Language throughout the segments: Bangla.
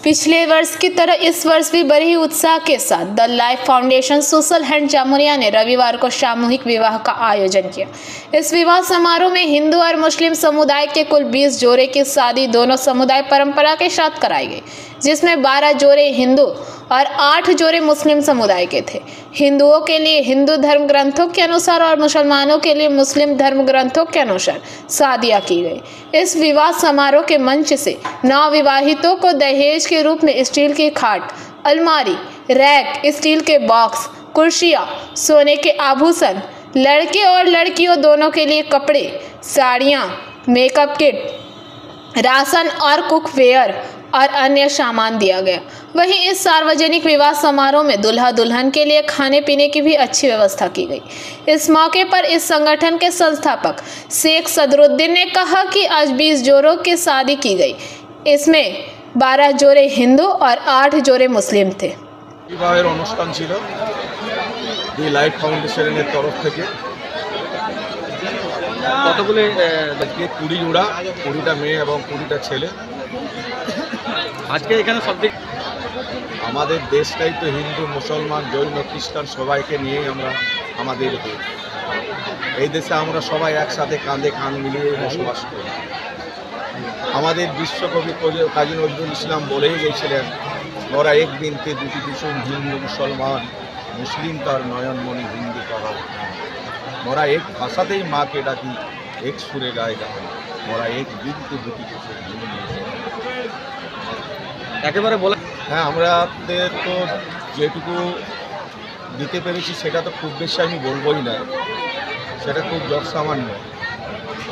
पिछले वर्ष की तरह इस वर्ष भी बड़े ही उत्साह के साथ the life foundation social hand Jamuria ने रविवार को सामूहिक विवाह का आयोजन किया। इस विवाह समारोह में हिंदू और मुस्लिम समुदाय के कुल 20 जोड़े की शादी दोनों समुदाय परंपरा के साथ कराई गई, जिसमें 12 जोड़े हिंदू और 8 जोड़े मुस्लिम समुदाय के थे। हिंदुओं के लिए हिंदू धर्म ग्रंथों के अनुसार और मुसलमानों के लिए मुस्लिम धर्म ग्रंथों के अनुसार शादियां की गई। इस विवाह समारोह के मंच से नवविवाहितों को दहेज के रूप में स्टील की खाट, अलमारी, रैक, स्टील के बॉक्स, कुर्सियां, सोने के आभूषण, लड़के और लड़कियों दोनों के लिए कपड़े, साड़ियां, मेकअप किट, राशन और कुकवेयर और अन्य सामान दिया गया। वहीं इस सार्वजनिक विवाह समारोह में दुल्हा दुल्हन के लिए खाने पीने की भी अच्छी व्यवस्था की गई। इस मौके पर इस संगठन के संस्थापक शेख सदरुद्दीन ने कहा कि आज 20 जोड़ों की शादी की गई। इसमें 12 जोड़े हिंदू और 8 जोड़े मुस्लिम थे। বিবাহের অনুষ্ঠান ছিল দি লাইফ ফাউন্ডেশনের তরফ থেকে। কতগুলো আজকে 20 জোড়া, 20টা মেয়ে এবং 20টা ছেলে। আজকে এখানে সব দিক আমাদের দেশটাই তো হিন্দু, মুসলমান, জৈন, খ্রিস্টান সবাইকে নিয়েই আমরা আমাদের দেশ। এই দেশে আমরা সবাই একসাথে কাঁধে কাঁধ মিলিয়ে বসবাস করি। আমাদের বিশ্বকবি কাজী নজরুল ইসলাম বলেই গিয়েছিলেন, মোরা এক বিনতে দুটি কুসুম, হিন্দু মুসলমান, মুসলিম তার নয়নমণি, হিন্দু তাহার। মোরা এক ভাষাতেই মাকে ডাকি, এক সুরে গায়ে গান, মোরা এক বিনতে দুটি কুসুম, হিন্দু মুসলমান। একেবারে বলে হ্যাঁ, আমাদের তো যেটুকু দিতে পেরেছি সেটা তো খুব বেশি আমি বলবোই না, সেটা খুব যৎসামান্য।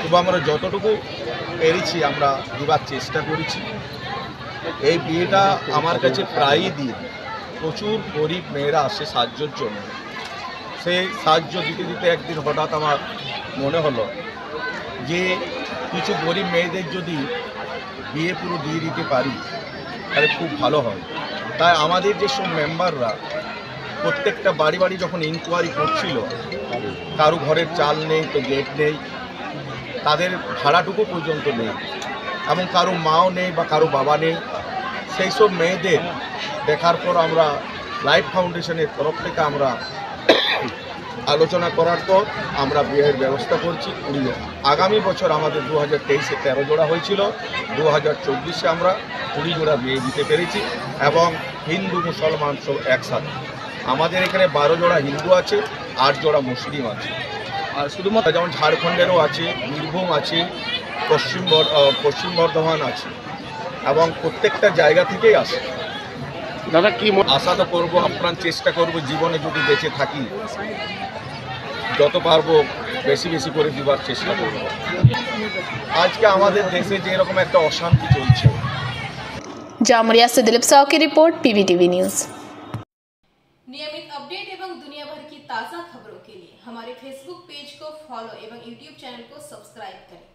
তবু আমরা যতটুকু পেরেছি আমরা দিবার চেষ্টা করেছি। এই বিয়েটা আমার কাছে প্রায়ই দিন, প্রচুর গরিব মেয়েরা আসে সাহায্যের জন্য। সেই সাহায্য দিতে দিতে একদিন হঠাৎ আমার মনে হলো যে কিছু গরিব মেয়েদের যদি বিয়ে পুরো দিয়ে দিতে পারি তাহলে খুব ভালো হয়। তাই আমাদের যেসব মেম্বাররা প্রত্যেকটা বাড়ি বাড়ি যখন ইনকোয়ারি করছিল, কারো ঘরের চাল নেই তো গেট নেই, তাদের ভাড়াটুকু পর্যন্ত নেই, এবং কারো মাও নেই বা কারো বাবা নেই, সেই সব মেয়েদের দেখার পর আমরা লাইফ ফাউন্ডেশনের তরফ থেকে আমরা আলোচনা করার পর আমরা বিয়ের ব্যবস্থা করছি 20 জোড়া। আগামী বছর আমাদের 2023-এ 13 জোড়া হয়েছিল, 2024-এ আমরা 20 জোড়া বিয়ে দিতে পেরেছি, এবং হিন্দু মুসলমান সব একসাথে। আমাদের এখানে 12 জোড়া হিন্দু আছে, 8 জোড়া মুসলিম আছে। আর শুধুমাত্র যেমন ঝাড়খণ্ডেরও আছে, বীরভূম আছে, পশ্চিম বর্ধমান আছে, এবং প্রত্যেকটা জায়গা থেকেই আসে। দাদা কি আশা তো করবো, আপ্রাণ চেষ্টা করব জীবনে যদি বেঁচে থাকি যত পারবো বেশি বেশি করে দিবার চেষ্টা করব। আজকে আমাদের দেশে যেরকম একটা অশান্তি চলছে। जामुरिया से दिलीप साव की रिपोर्ट, PVTV न्यूज। नियमित अपडेट एवं दुनिया भर की ताज़ा खबरों के लिए हमारे फेसबुक पेज को फॉलो एवं यूट्यूब चैनल को सब्सक्राइब करें।